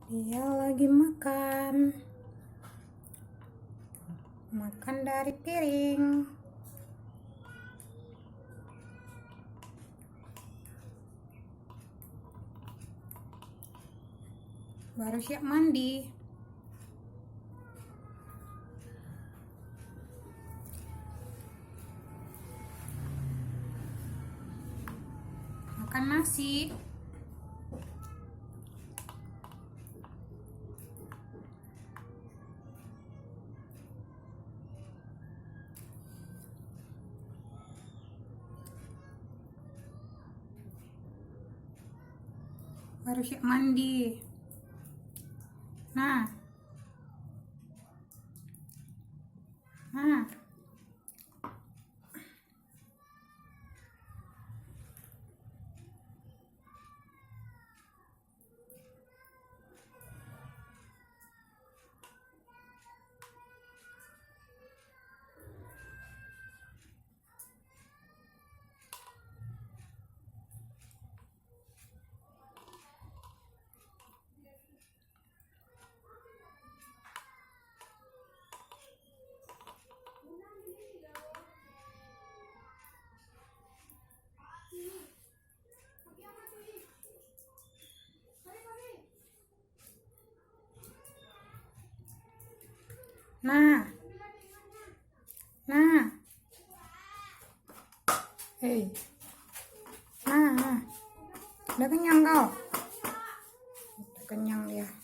Dia lagi makan dari piring. Baru siap mandi. Makan nasi. Baru siap mandi. Nah. Nah. Hei. Nah. Udah kenyang kau? Udah kenyang ya.